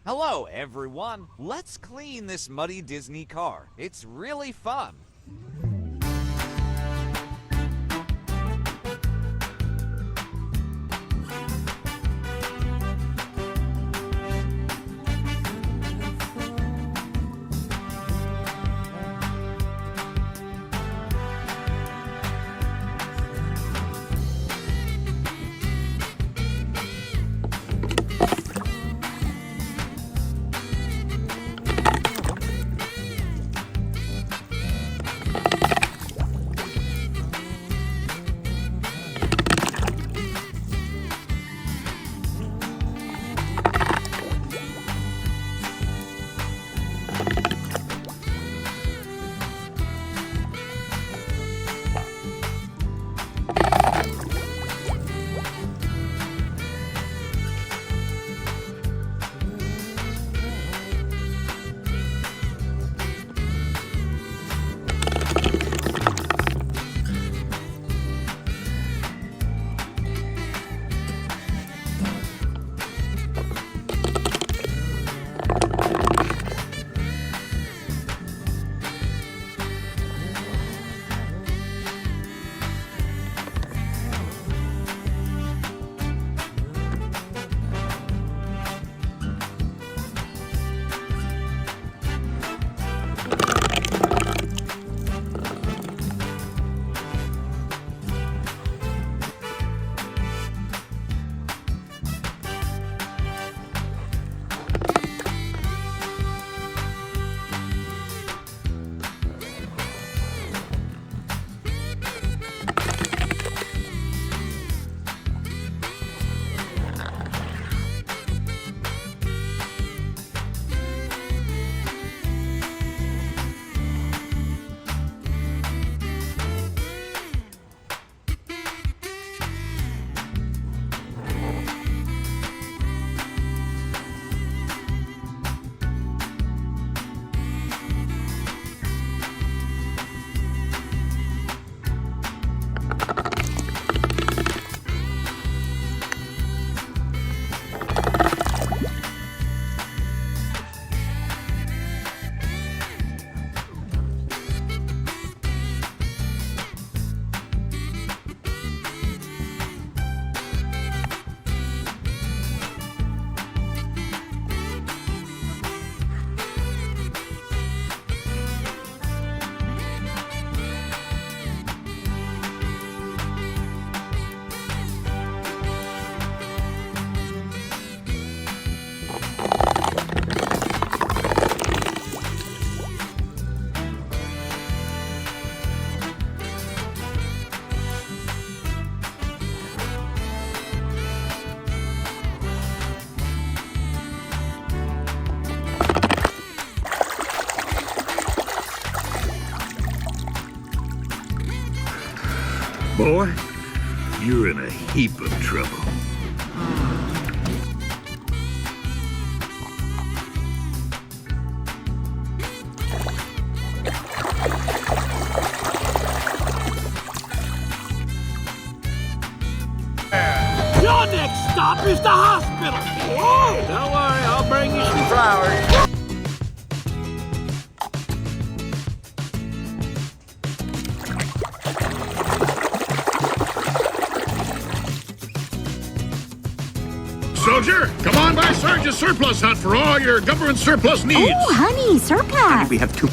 Hello, everyone. Let's clean this muddy Disney car. It's really fun. Boy, you're in a heap of trouble. Your next stop is the hospital. Whoa! Don't worry, I'll bring you some flowers. Soldier, come on by Sergeant Surplus Hunt for all your government surplus needs. Oh, honey, surplus. We have two.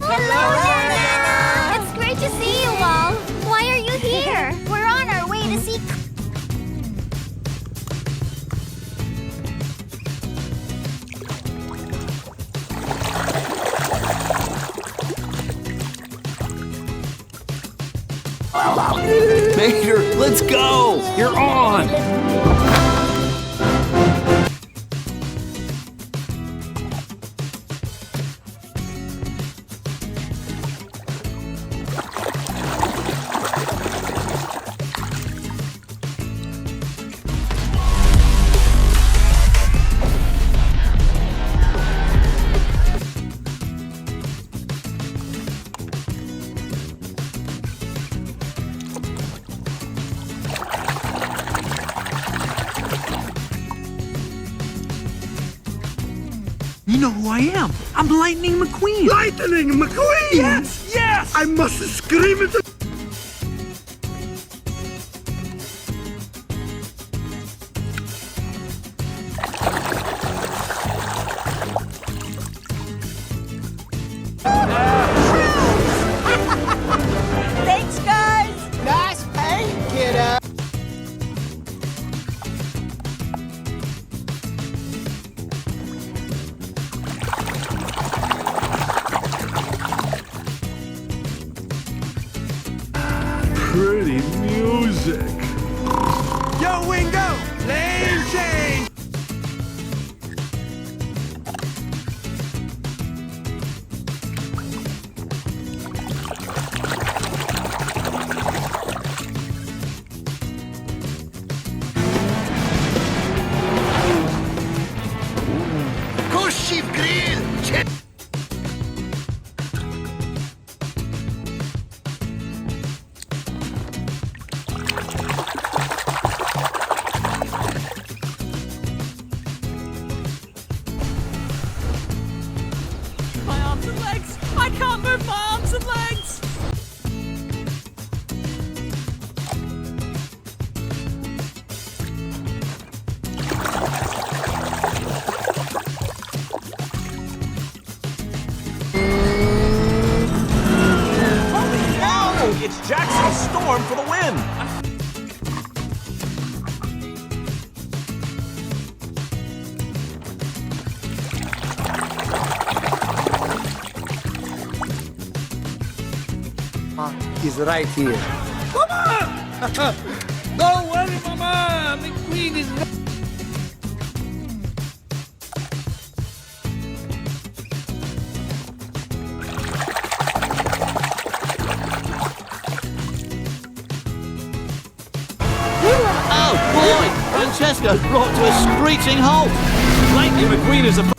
Hello, Nana. It's great to see you all. Why are you here? We're on our way to see... Mater, let's go! You're on! You know who I am. I'm Lightning McQueen. Lightning McQueen! Yes, yes! I must scream at the... Thanks, guys! Nice paint, kiddo! Pretty music. Yo, Wingo! Lane change! Koshi grill! My arms and legs! I can't move my arms and legs! Holy cow! It's Jackson's Storm for the win! He's right here. Don't worry, Mama! McQueen is... Oh boy! Francesco's brought to a screeching halt! Lightning McQueen is a...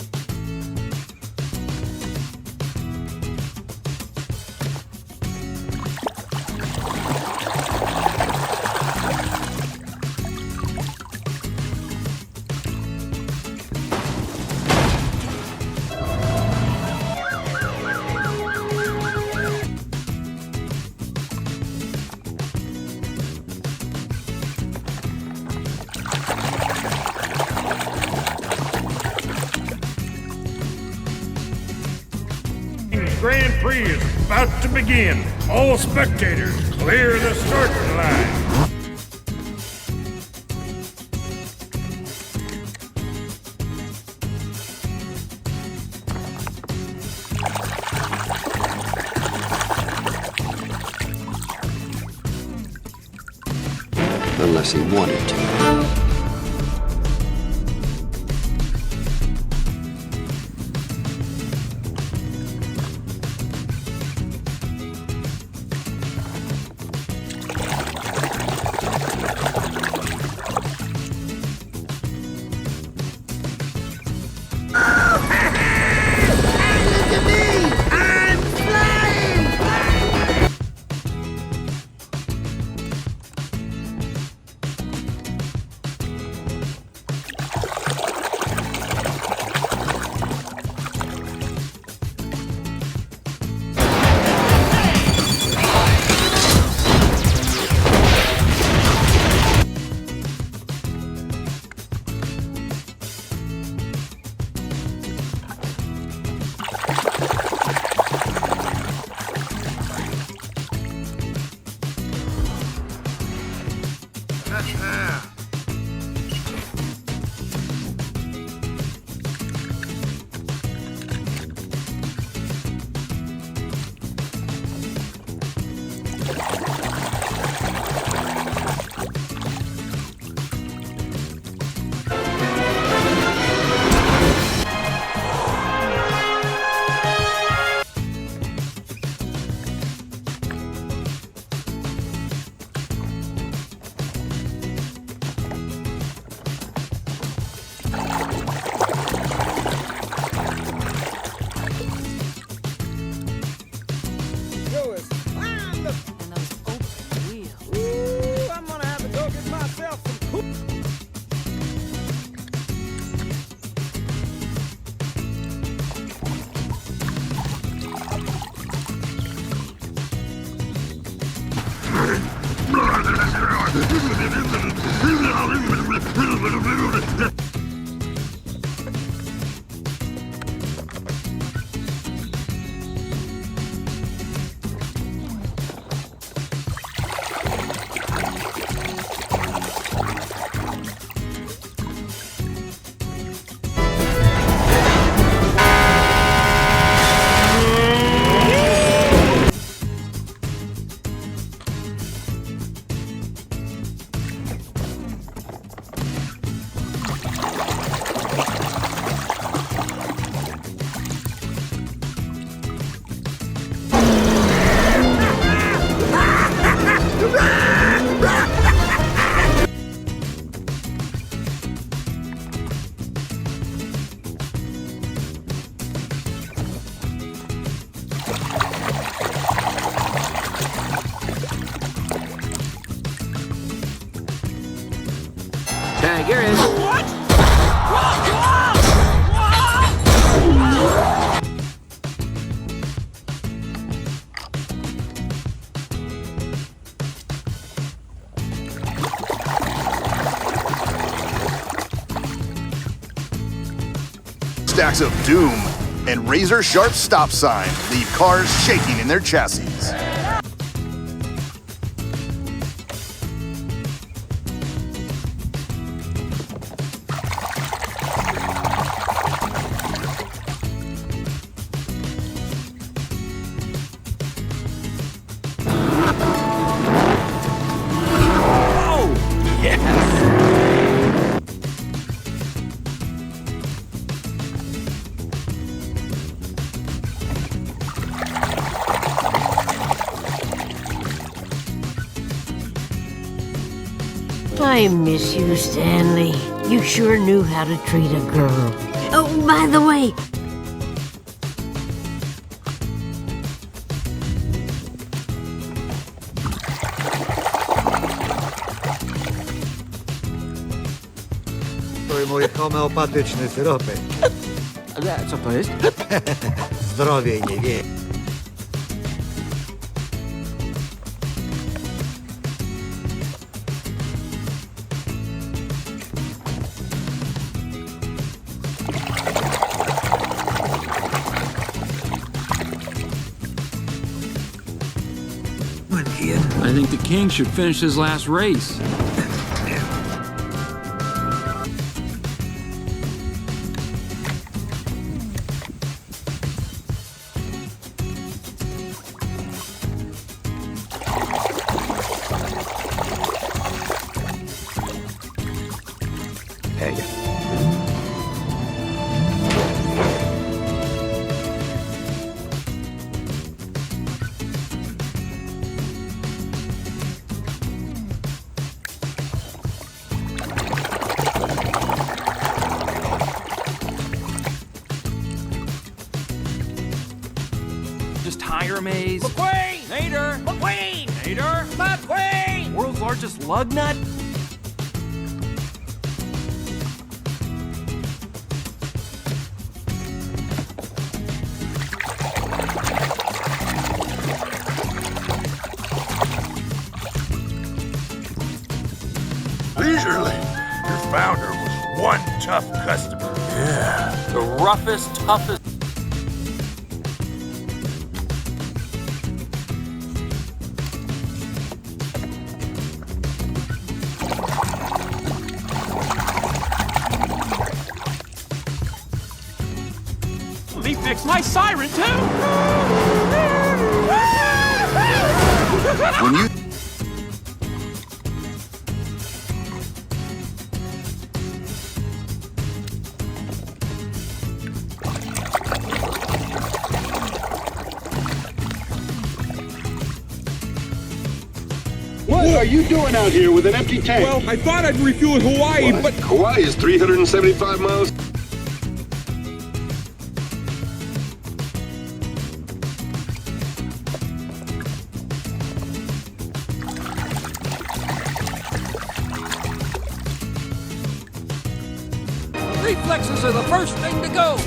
Grand Prix is about to begin. All spectators, clear the starting line. Unless he wanted to. smokestacks of doom and razor-sharp stop signs leave cars shaking in their chassis. I miss you, Stanley. You sure knew how to treat a girl. Oh, by the way, To mój homeopatyczny syropek. Co to jest? Zdrowie nie wie. I think the king should finish his last race. Just tire maze. McQueen! Nader! McQueen! Nader! McQueen! World's largest lug nut? Leisurely. Your founder was one tough customer. Yeah. The roughest, toughest. He fixed my siren too! When you What are you doing out here with an empty tank? Well, I thought I'd refuel in Hawaii, but Hawaii is 375 miles. Reflexes are the first thing to go.